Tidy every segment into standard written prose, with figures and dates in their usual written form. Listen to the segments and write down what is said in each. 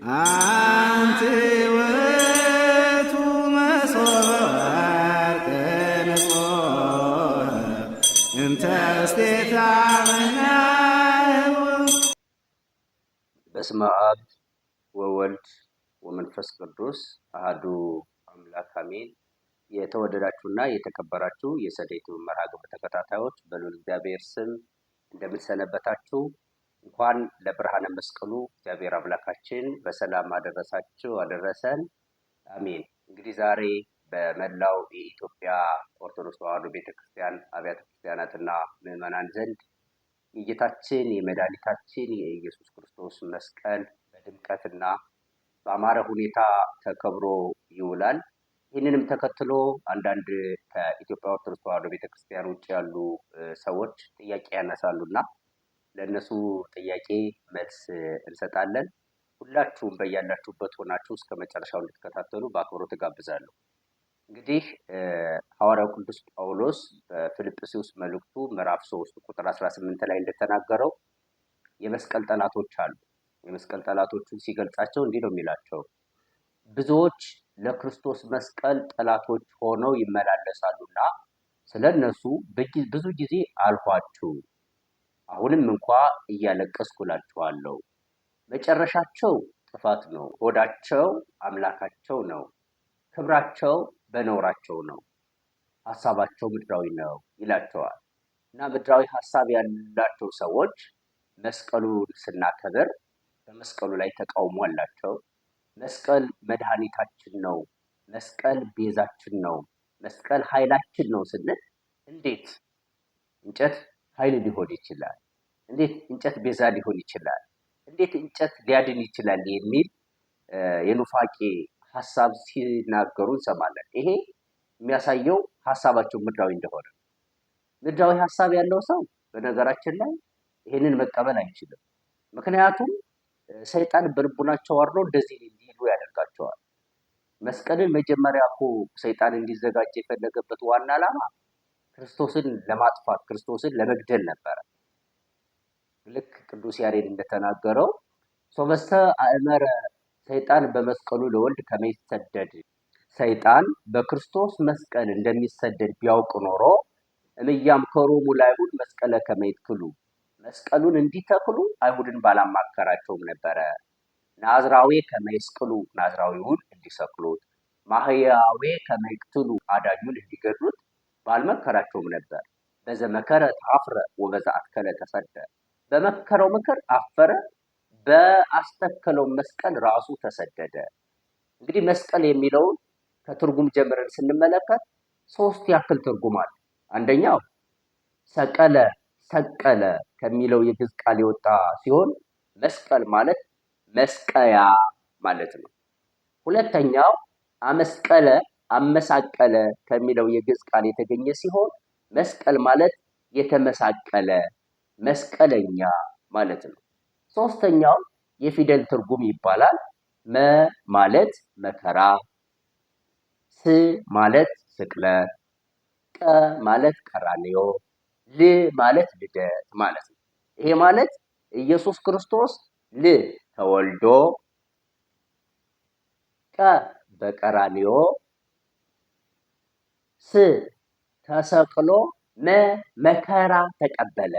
አንቲ ውእቱ መሶበ ወርቅ ንጹሕ እንተ እስቴታ ምናየው። በስመ አብ ወወልድ ወመንፈስ ቅዱስ አሐዱ አምላክ አሜን። የተወደዳችሁና የተከበራችሁ የሰዴቱ መርሃ ግብር ተከታታዮች በልዑል እግዚአብሔር ስም እንደምንሰነበታችሁ፣ እንኳን ለብርሃነ መስቀሉ እግዚአብሔር አምላካችን በሰላም አደረሳችሁ አደረሰን፣ አሜን። እንግዲህ ዛሬ በመላው የኢትዮጵያ ኦርቶዶክስ ተዋሕዶ ቤተክርስቲያን አብያተ ክርስቲያናትና ምዕመናን ዘንድ የጌታችን የመድኃኒታችን የኢየሱስ ክርስቶስ መስቀል በድምቀትና በአማረ ሁኔታ ተከብሮ ይውላል። ይህንንም ተከትሎ አንዳንድ ከኢትዮጵያ ኦርቶዶክስ ተዋሕዶ ቤተክርስቲያን ውጭ ያሉ ሰዎች ጥያቄ ያነሳሉና ለእነሱ ጥያቄ መልስ እንሰጣለን። ሁላችሁም በያላችሁበት ሆናችሁ እስከ መጨረሻው እንድትከታተሉ በአክብሮት እጋብዛለሁ። እንግዲህ ሐዋርያው ቅዱስ ጳውሎስ በፊልጵስዩስ መልእክቱ ምዕራፍ 3 ቁጥር 18 ላይ እንደተናገረው የመስቀል ጠላቶች አሉ። የመስቀል ጠላቶቹን ሲገልጻቸው እንዲህ ነው የሚላቸው፣ ብዙዎች ለክርስቶስ መስቀል ጠላቶች ሆነው ይመላለሳሉና ስለ እነሱ ብዙ ጊዜ አልኋችሁ፣ አሁንም እንኳ እያለቀስኩ እላችኋለሁ። መጨረሻቸው ጥፋት ነው፣ ሆዳቸው አምላካቸው ነው፣ ክብራቸው በነውራቸው ነው፣ ሀሳባቸው ምድራዊ ነው ይላቸዋል። እና ምድራዊ ሀሳብ ያላቸው ሰዎች መስቀሉን ስናከብር በመስቀሉ ላይ ተቃውሞ አላቸው። መስቀል መድኃኒታችን ነው፣ መስቀል ቤዛችን ነው፣ መስቀል ኃይላችን ነው ስንል እንዴት እንጨት ኃይል ሊሆን ይችላል? እንዴት እንጨት ቤዛ ሊሆን ይችላል? እንዴት እንጨት ሊያድን ይችላል? የሚል የኑፋቄ ሀሳብ ሲናገሩ እንሰማለን። ይሄ የሚያሳየው ሀሳባቸው ምድራዊ እንደሆነ። ምድራዊ ሀሳብ ያለው ሰው በነገራችን ላይ ይሄንን መቀበል አይችልም። ምክንያቱም ሰይጣን በልቡናቸው አድሮ እንደዚህ እንዲሉ ያደርጋቸዋል። መስቀልን መጀመሪያ እኮ ሰይጣን እንዲዘጋጅ የፈለገበት ዋና ዓላማ ክርስቶስን ለማጥፋት፣ ክርስቶስን ለመግደል ነበረ። ልክ ቅዱስ ያሬድ እንደተናገረው ሶበስተ አእመረ ሰይጣን በመስቀሉ ለወልድ ከመ ይሰደድ፣ ሰይጣን በክርስቶስ መስቀል እንደሚሰደድ ቢያውቅ ኖሮ እምያምከሮሙ ለአይሁድ መስቀለ ከመ ይትክሉ፣ መስቀሉን እንዲተክሉ አይሁድን ባላማከራቸውም ነበረ። ናዝራዌ ከመ ይስቅሉ፣ ናዝራዊውን እንዲሰቅሉት፣ ማህያዌ ከመ ይቅትሉ፣ አዳኙን እንዲገድሉት ባልመከራቸውም ነበር። በዘመከረ ተአፍረ ወበዛ አትከለ ተሰደ፣ በመከረው ምክር አፈረ፣ በአስተከለው መስቀል ራሱ ተሰደደ። እንግዲህ መስቀል የሚለውን ከትርጉም ጀምረን ስንመለከት ሶስት ያክል ትርጉም አለ። አንደኛው ሰቀለ፣ ሰቀለ ከሚለው የግዕዝ ቃል የወጣ ሲሆን መስቀል ማለት መስቀያ ማለት ነው። ሁለተኛው አመስቀለ፣ አመሳቀለ ከሚለው የግዕዝ ቃል የተገኘ ሲሆን መስቀል ማለት የተመሳቀለ መስቀለኛ ማለት ነው። ሶስተኛው የፊደል ትርጉም ይባላል። መ ማለት መከራ፣ ስ ማለት ስቅለት፣ ቀ ማለት ቀራንዮ፣ ል ማለት ልደት ማለት ነው። ይሄ ማለት ኢየሱስ ክርስቶስ ል ተወልዶ፣ ቀ በቀራንዮ፣ ስ ተሰቅሎ፣ መከራ ተቀበለ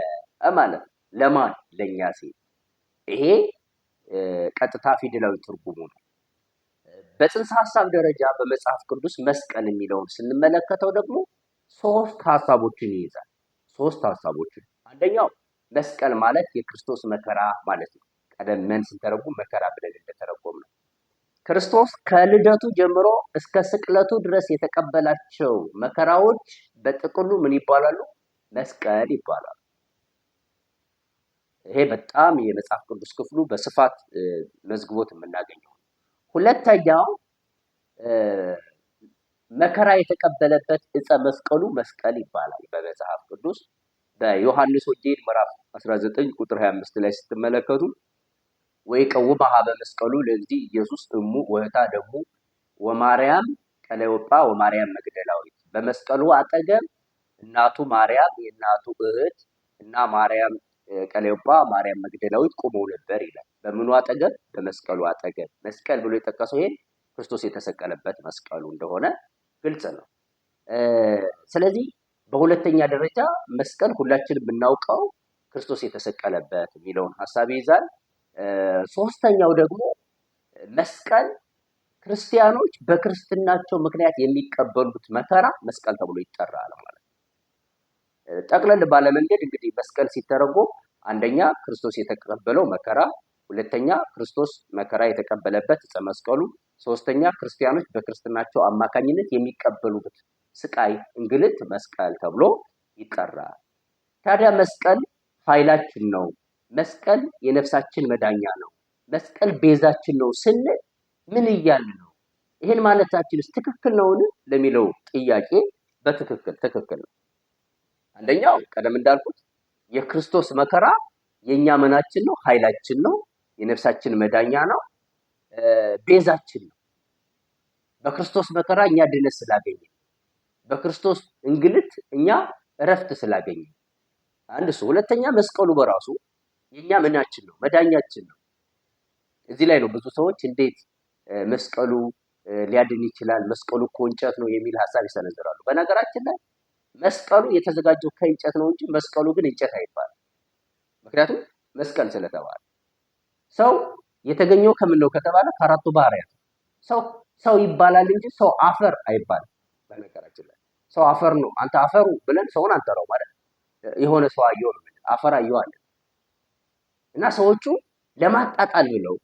ማለት ነው። ለማን? ለእኛ ሲል። ይሄ ቀጥታ ፊደላዊ ትርጉሙ ነው። በጽንሰ ሀሳብ ደረጃ በመጽሐፍ ቅዱስ መስቀል የሚለውን ስንመለከተው ደግሞ ሶስት ሀሳቦችን ይይዛል። ሶስት ሀሳቦችን። አንደኛው መስቀል ማለት የክርስቶስ መከራ ማለት ነው። ቀደም ስንተረጉም መከራ ብለን እንደተረጎም ነው። ክርስቶስ ከልደቱ ጀምሮ እስከ ስቅለቱ ድረስ የተቀበላቸው መከራዎች በጥቅሉ ምን ይባላሉ? መስቀል ይባላሉ። ይሄ በጣም የመጽሐፍ ቅዱስ ክፍሉ በስፋት መዝግቦት የምናገኘው። ሁለተኛው መከራ የተቀበለበት ዕፀ መስቀሉ መስቀል ይባላል በመጽሐፍ ቅዱስ። በዮሐንስ ወንጌል ምዕራፍ 19 ቁጥር 25 ላይ ስትመለከቱ ወይ ቀውመ ኀበ መስቀሉ ለእግዚእ ኢየሱስ እሙ ወህታ ደሙ ወማርያም ቀለዮጳ ወማርያም መግደላዊት፣ በመስቀሉ አጠገብ እናቱ ማርያም የእናቱ እህት እና ማርያም ቀለዮጳ፣ ማርያም መግደላዊት ቆመው ነበር ይላል። በምኑ አጠገብ? በመስቀሉ አጠገብ። መስቀል ብሎ የጠቀሰው ይሄን ክርስቶስ የተሰቀለበት መስቀሉ እንደሆነ ግልጽ ነው። ስለዚህ በሁለተኛ ደረጃ መስቀል ሁላችንም የምናውቀው ክርስቶስ የተሰቀለበት የሚለውን ሀሳብ ይይዛል። ሶስተኛው ደግሞ መስቀል ክርስቲያኖች በክርስትናቸው ምክንያት የሚቀበሉት መከራ መስቀል ተብሎ ይጠራል ማለት ነው። ጠቅለል ባለ መንገድ እንግዲህ መስቀል ሲተረጎም አንደኛ ክርስቶስ የተቀበለው መከራ፣ ሁለተኛ ክርስቶስ መከራ የተቀበለበት ዕፀ መስቀሉ፣ ሶስተኛ ክርስቲያኖች በክርስትናቸው አማካኝነት የሚቀበሉት ስቃይ፣ እንግልት መስቀል ተብሎ ይጠራል። ታዲያ መስቀል ኃይላችን ነው፣ መስቀል የነፍሳችን መዳኛ ነው፣ መስቀል ቤዛችን ነው ስንል ምን እያልን ነው? ይህን ማለታችንስ ትክክል ነውን ለሚለው ጥያቄ ትክክል ነው። አንደኛው ቀደም እንዳልኩት የክርስቶስ መከራ የኛ ምናችን ነው፣ ኃይላችን ነው፣ የነፍሳችን መዳኛ ነው፣ ቤዛችን ነው። በክርስቶስ መከራ እኛ ድነት ስላገኘ፣ በክርስቶስ እንግልት እኛ እረፍት ስላገኘ አንድ እሱ። ሁለተኛ መስቀሉ በራሱ የኛ ምናችን ነው፣ መዳኛችን ነው። እዚህ ላይ ነው ብዙ ሰዎች እንዴት መስቀሉ ሊያድን ይችላል፣ መስቀሉ እኮ እንጨት ነው የሚል ሀሳብ ይሰነዝራሉ። በነገራችን ላይ መስቀሉ የተዘጋጀው ከእንጨት ነው እንጂ መስቀሉ ግን እንጨት አይባልም። ምክንያቱም መስቀል ስለተባለ። ሰው የተገኘው ከምን ነው ከተባለ ከአራቱ ባህሪያት ሰው ይባላል እንጂ ሰው አፈር አይባልም። በነገራችን ላይ ሰው አፈር ነው፣ አንተ አፈሩ ብለን ሰውን አንጠራው ማለት የሆነ ሰው አየው ነው፣ አፈር አየው አለ እና ሰዎቹ ለማጣጣል ብለው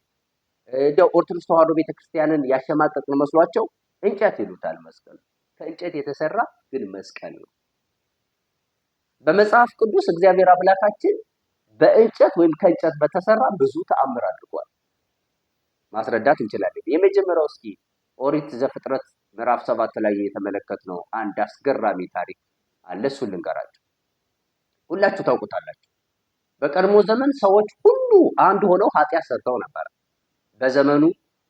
እንደው ኦርቶዶክስ ተዋሕዶ ቤተክርስቲያንን ያሸማቀቅን መስሏቸው እንጨት ይሉታል። መስቀል ከእንጨት የተሰራ ግን መስቀል ነው። በመጽሐፍ ቅዱስ እግዚአብሔር አምላካችን በእንጨት ወይም ከእንጨት በተሰራ ብዙ ተአምር አድርጓል። ማስረዳት እንችላለን። የመጀመሪያው እስኪ ኦሪት ዘፍጥረት ምዕራፍ 7 ላይ የተመለከትነው አንድ አስገራሚ ታሪክ አለ። እሱን ልንገራችሁ፣ ሁላችሁ ታውቁታላችሁ። በቀድሞ ዘመን ሰዎች ሁሉ አንድ ሆነው ኃጢአት ሰርተው ነበር። በዘመኑ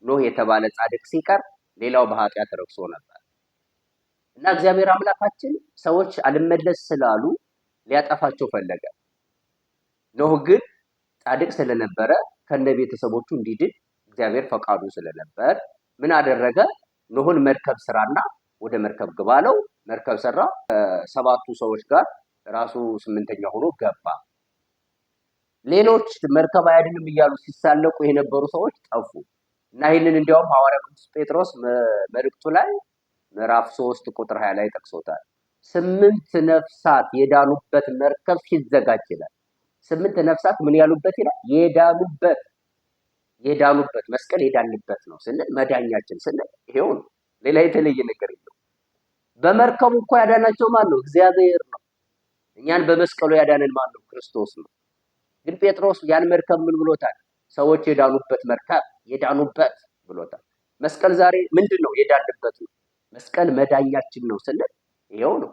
ኖህ የተባለ ጻድቅ ሲቀር ሌላው በኃጢአት ረክሶ ነበር እና እግዚአብሔር አምላካችን ሰዎች አልመለስ ስላሉ ሊያጠፋቸው ፈለገ። ኖህ ግን ጻድቅ ስለነበረ ከነ ቤተሰቦቹ እንዲድን እግዚአብሔር ፈቃዱ ስለነበር ምን አደረገ? ኖህን መርከብ ስራና ወደ መርከብ ግባ አለው። መርከብ ሰራ። ከሰባቱ ሰዎች ጋር ራሱ ስምንተኛ ሆኖ ገባ። ሌሎች መርከብ አያድንም እያሉ ሲሳለቁ የነበሩ ሰዎች ጠፉ እና ይህንን እንዲያውም ሐዋርያ ቅዱስ ጴጥሮስ መልእክቱ ላይ ምዕራፍ 3 ቁጥር 20 ላይ ጠቅሶታል። 8 ነፍሳት የዳኑበት መርከብ ሲዘጋጅ ይላል። 8 ነፍሳት ምን ያሉበት ይላል? የዳኑበት መስቀል የዳንበት ነው ስንል መዳኛችን ስንል ይሄው ነው። ሌላ የተለየ ነገር የለው። በመርከቡ እኮ ያዳናቸው ማን ነው? እግዚአብሔር ነው። እኛን በመስቀሉ ያዳነን ማን ነው? ክርስቶስ ነው። ግን ጴጥሮስ ያን መርከብ ምን ብሎታል? ሰዎች የዳኑበት መርከብ የዳኑበት ብሎታል። መስቀል ዛሬ ምንድን ነው? የዳንበት ነው። መስቀል መዳኛችን ነው ስንል ይሄው ነው።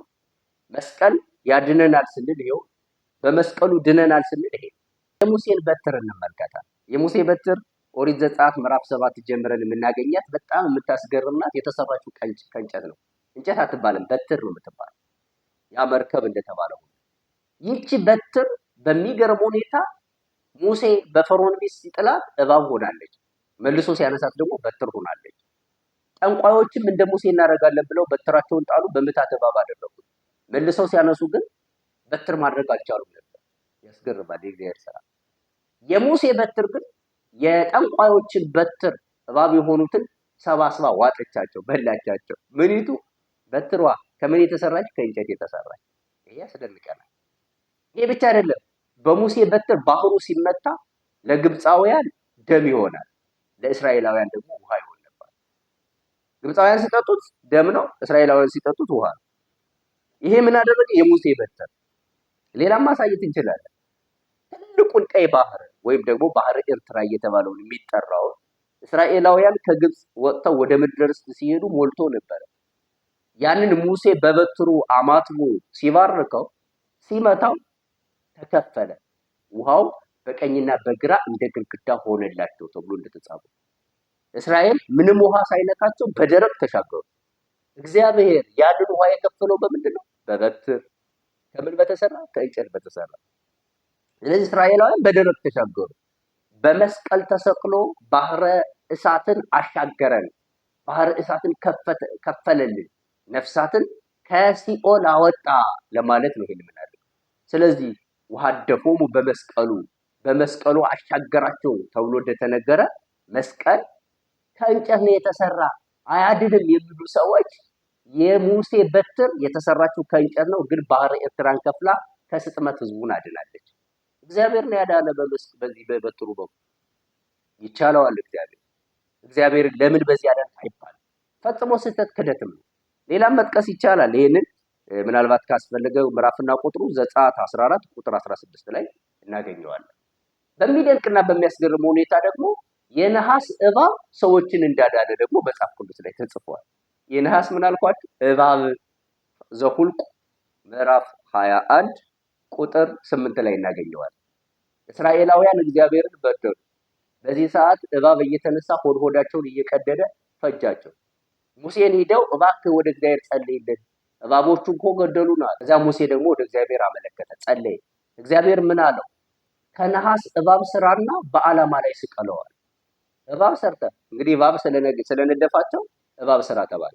መስቀል ያድነናል ስንል ይሄው፣ በመስቀሉ ድነናል ስንል ይሄ። የሙሴን በትር እንመልከታል። የሙሴ በትር ኦሪት ዘጸአት ምዕራፍ 7 ጀምረን የምናገኛት በጣም የምታስገርምናት የተሰራችው ከእንጨት ነው። እንጨት አትባልም፣ በትር ነው የምትባለው። ያ መርከብ እንደተባለው ይህቺ በትር በሚገርም ሁኔታ ሙሴ በፈርዖን ቤት ሲጥላት እባብ ሆናለች፣ መልሶ ሲያነሳት ደግሞ በትር ሆናለች። ጠንቋዮችም እንደ ሙሴ እናደርጋለን ብለው በትራቸውን ጣሉ፣ በምታት እባብ አደረጉት። መልሰው ሲያነሱ ግን በትር ማድረግ አልቻሉም ነበር። ያስገርማል የእግዚአብሔር ስራ። የሙሴ በትር ግን የጠንቋዮችን በትር እባብ የሆኑትን ሰባስባ ዋጠቻቸው፣ በላቻቸው። ምኒቱ በትሯ ከምን የተሰራች? ከእንጨት የተሰራች። ይሄ ያስደንቀናል። ይሄ ብቻ አይደለም። በሙሴ በትር ባህሩ ሲመታ ለግብፃውያን ደም ይሆናል፣ ለእስራኤላውያን ደግሞ ውሃ ይሆን ነበር። ግብፃውያን ሲጠጡት ደም ነው፣ እስራኤላውያን ሲጠጡት ውሃ ነው። ይሄ ምን አደረገ? የሙሴ በትር። ሌላም ማሳየት እንችላለን። ትልቁን ቀይ ባህር ወይም ደግሞ ባህር ኤርትራ እየተባለውን የሚጠራው እስራኤላውያን ከግብፅ ወጥተው ወደ ምድረ ርስት ሲሄዱ ሞልቶ ነበረ። ያንን ሙሴ በበትሩ አማትቦ ሲባርከው ሲመታው ተከፈለ። ውሃው በቀኝና በግራ እንደ ግድግዳ ሆነላቸው ተብሎ እንደተጻፈ እስራኤል ምንም ውሃ ሳይነካቸው በደረቅ ተሻገሩ። እግዚአብሔር ያንን ውሃ የከፈለው በምንድን ነው? በበትር። ከምን በተሰራ? ከእንጨት በተሰራ። ስለዚህ እስራኤላውያን በደረቅ ተሻገሩ። በመስቀል ተሰቅሎ ባህረ እሳትን አሻገረን፣ ባህረ እሳትን ከፈለልን፣ ነፍሳትን ከሲኦል አወጣ ለማለት ነው ይሄን የምናደርገው። ስለዚህ ወሀደፎሙ በመስቀሉ አሻገራቸው ተብሎ እንደተነገረ መስቀል ከእንጨት ነው የተሰራ አያድንም የሚሉ ሰዎች የሙሴ በትር የተሰራችው ከእንጨት ነው፣ ግን ባህረ ኤርትራን ከፍላ ከስጥመት ህዝቡን አድናለች። እግዚአብሔር ነው ያዳነ በዚህ በበትሩ በኩል ይቻለዋል። እግዚአብሔር ለምን በዚህ ያዳን አይባልም። ፈጽሞ ስህተት ክደትም ነው። ሌላም መጥቀስ ይቻላል። ይሄንን ምናልባት ካስፈለገ ምዕራፍና ቁጥሩ ዘጸአት 14 ቁጥር 16 ላይ እናገኘዋለን። በሚደንቅና በሚያስገርም ሁኔታ ደግሞ የነሐስ እባብ ሰዎችን እንዳዳነ ደግሞ መጽሐፍ ቅዱስ ላይ ተጽፏል። የነሐስ ምን አልኳችሁ? እባብ ዘኍልቍ ምዕራፍ 21 ቁጥር 8 ላይ እናገኘዋለን። እስራኤላውያን እግዚአብሔርን በደሉ። በዚህ ሰዓት እባብ እየተነሳ ሆዳቸውን እየቀደደ ፈጃቸው። ሙሴን ሂደው እባክህ ወደ እግዚአብሔር ጸልይልን፣ እባቦቹ እኮ ገደሉናል። ከዛ ሙሴ ደግሞ ወደ እግዚአብሔር አመለከተ፣ ጸለየ። እግዚአብሔር ምን አለው? ከነሐስ እባብ ስራና በዓላማ ላይ ስቀለዋል። እባብ ሰርተ እንግዲህ እባብ ስለነደፋቸው እባብ ስራ ተባለ።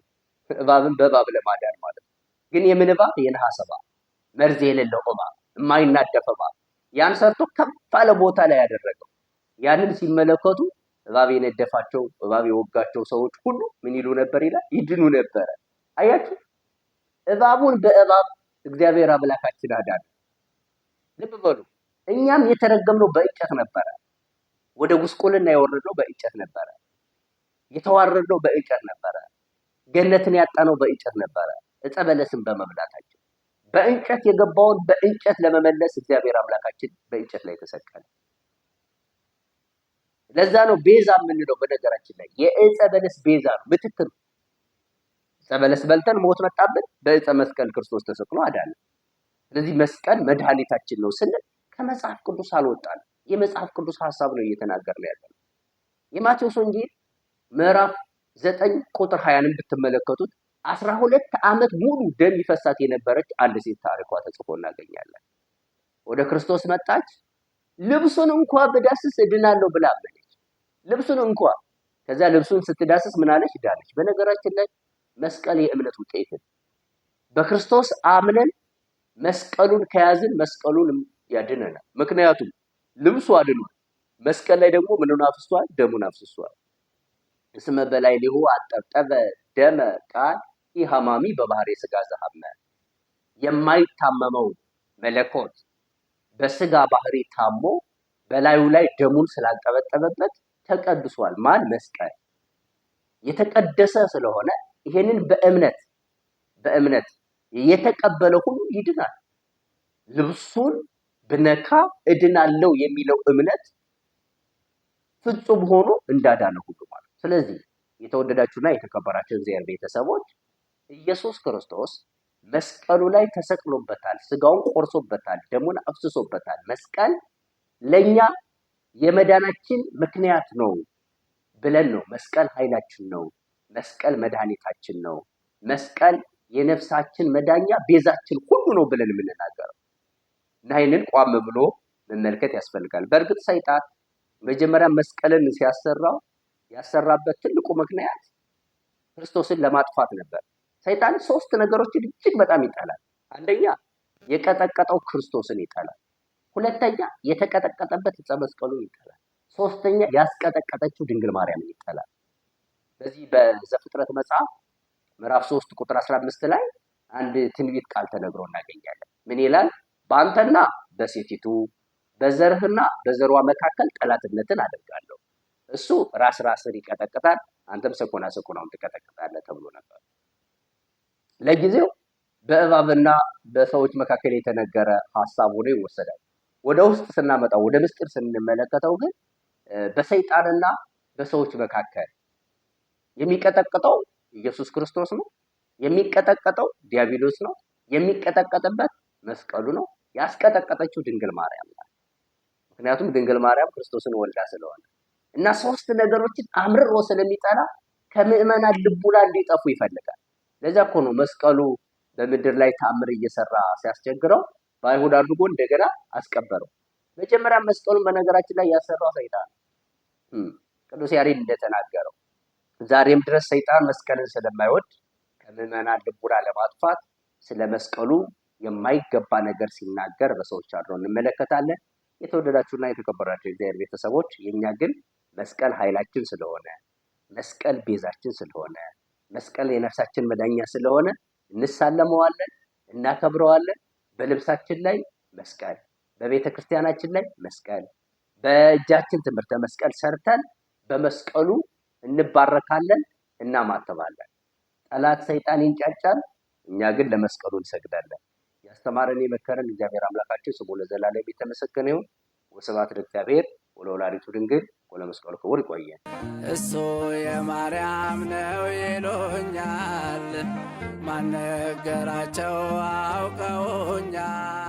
እባብን በእባብ ለማዳን ማለት ነው። ግን የምን እባብ? የነሐስ እባብ፣ መርዝ የሌለው እባብ፣ የማይናደፍ እባብ። ያን ሰርቶ ከፍ ያለ ቦታ ላይ ያደረገው። ያንን ሲመለከቱ እባብ የነደፋቸው እባብ የወጋቸው ሰዎች ሁሉ ምን ይሉ ነበር ይላል? ይድኑ ነበረ። አያችሁ፣ እባቡን በእባብ እግዚአብሔር አምላካችን አዳነ። ልብ በሉ። እኛም የተረገምነው በእንጨት ነበረ። ወደ ጉስቁልና የወረድነው በእንጨት ነበረ። የተዋረድነው በእንጨት ነበረ። ገነትን ያጣነው በእንጨት ነበረ። ዕፀ በለስን በመብላታችን በእንጨት የገባውን በእንጨት ለመመለስ እግዚአብሔር አምላካችን በእንጨት ላይ ተሰቀለ። ለዛ ነው ቤዛ የምንለው። በነገራችን ላይ የዕፀ በለስ ቤዛ ነው፣ ምትክ ነው። ዕፀ በለስ በልተን ሞት መጣብን፣ በዕፀ መስቀል ክርስቶስ ተሰቅሎ አዳነ። ስለዚህ መስቀል መድኃኒታችን ነው ስንል ከመጽሐፍ ቅዱስ አልወጣንም። የመጽሐፍ ቅዱስ ሐሳብ ነው እየተናገርን ያለነው። የማቴዎስ ወንጌል ምዕራፍ 9 ቁጥር 20ን ብትመለከቱት 12 ዓመት ሙሉ ደም ይፈሳት የነበረች አንድ ሴት ታሪኳ ተጽፎ እናገኛለን። ወደ ክርስቶስ መጣች። ልብሱን እንኳን ብዳስስ እድናለሁ ብላ አመነች። ልብሱን እንኳን ከዛ ልብሱን ስትዳስስ ምን አለች? ዳነች። በነገራችን ላይ መስቀል የእምነት ውጤት ነው። በክርስቶስ አምነን መስቀሉን ከያዝን መስቀሉን ያድነናል። ምክንያቱም ልብሱ አድኗል። መስቀል ላይ ደግሞ ምንን አፍስሷል? ደሙን አፍስሷል። እስመ በላዕሌሁ አጠብጠበ ደመ ቃል ኢሐማሚ በባህሬ ሥጋ ዘሐመ። የማይታመመው መለኮት በስጋ ባህሪ ታሞ በላዩ ላይ ደሙን ስላንጠበጠበበት ተቀድሷል። ማን? መስቀል። የተቀደሰ ስለሆነ ይሄንን በእምነት የተቀበለ ሁሉ ይድናል። ልብሱን ብነካ እድናለሁ የሚለው እምነት ፍጹም ሆኖ እንዳዳነ ሁሉ ማለት። ስለዚህ የተወደዳችሁና የተከበራችሁ እግዚአብሔር ቤተሰቦች ኢየሱስ ክርስቶስ መስቀሉ ላይ ተሰቅሎበታል፣ ስጋውን ቆርሶበታል፣ ደሙን አፍስሶበታል። መስቀል ለኛ የመዳናችን ምክንያት ነው ብለን ነው። መስቀል ኃይላችን ነው። መስቀል መድኃኒታችን ነው። መስቀል የነፍሳችን መዳኛ ቤዛችን ሁሉ ነው ብለን የምንናገረው እና ይህንን ቋም ብሎ መመልከት ያስፈልጋል። በእርግጥ ሰይጣን መጀመሪያ መስቀልን ያሰራበት ትልቁ ምክንያት ክርስቶስን ለማጥፋት ነበር። ሰይጣን 3 ነገሮችን እጅግ በጣም ይጠላል። አንደኛ የቀጠቀጠው ክርስቶስን ይጠላል። ሁለተኛ የተቀጠቀጠበት ዕፀ መስቀሉን ይጠላል። ሶስተኛ ያስቀጠቀጠችው ድንግል ማርያምን ይጠላል። በዚህ በዘፍጥረት መጽሐፍ ምዕራፍ 3 ቁጥር 15 ላይ አንድ ትንቢት ቃል ተነግሮ እናገኛለን። ምን ይላል? በአንተና በሴቲቱ በዘርህና በዘሯ መካከል ጠላትነትን አደርጋለሁ፣ እሱ ራስን ይቀጠቅጣል፣ አንተም ሰኮናውን ትቀጠቅጣለህ ተብሎ ነበር። ለጊዜው በእባብና በሰዎች መካከል የተነገረ ሐሳብ ሆኖ ይወሰዳል። ወደ ውስጥ ስናመጣው፣ ወደ ምስጢር ስንመለከተው ግን በሰይጣንና በሰዎች መካከል የሚቀጠቅጠው ኢየሱስ ክርስቶስ ነው። የሚቀጠቀጠው ዲያብሎስ ነው። የሚቀጠቀጥበት መስቀሉ ነው። ያስቀጠቀጠችው ድንግል ማርያም ናት። ምክንያቱም ድንግል ማርያም ክርስቶስን ወልዳ ስለሆነ እና 3 ነገሮችን አምርሮ ስለሚጠላ ከምዕመናን ልቡና እንዲጠፉ ይፈልጋል። ለዚያ እኮ ነው መስቀሉ በምድር ላይ ተአምር እየሰራ ሲያስቸግረው በአይሁድ አድርጎ እንደገና አስቀበረው። መጀመሪያ መስቀሉን በነገራችን ላይ ያሰራው ሰይጣን ቅዱስ ያሬድ እንደተናገረው ዛሬም ድረስ ሰይጣን መስቀልን ስለማይወድ ከምዕመናን ልቡና ለማጥፋት ስለ መስቀሉ የማይገባ ነገር ሲናገር በሰዎች አድሮ እንመለከታለን። የተወደዳችሁና የተከበራችሁ እግዚአብሔር ቤተሰቦች የኛ ግን መስቀል ኃይላችን ስለሆነ መስቀል ቤዛችን ስለሆነ መስቀል የነፍሳችን መዳኛ ስለሆነ እንሳለመዋለን፣ እናከብረዋለን። በልብሳችን ላይ መስቀል፣ በቤተ ክርስቲያናችን ላይ መስቀል፣ በእጃችን ትምህርተ መስቀል ሰርተን በመስቀሉ እንባረካለን፣ እናማተባለን። ጠላት ሰይጣን ይንጫጫል፣ እኛ ግን ለመስቀሉ እንሰግዳለን። ያስተማረን የመከረን እግዚአብሔር አምላካችን ስሙ ለዘላለም የተመሰገነ ይሁን። ወስብሐት ለእግዚአብሔር ወለወላዲቱ ድንግል ወለመስቀሉ ክቡር። ይቆየን። እሱ የማርያም ነው ይሉኛል፣ ማን ነገራቸው አውቀውኛል።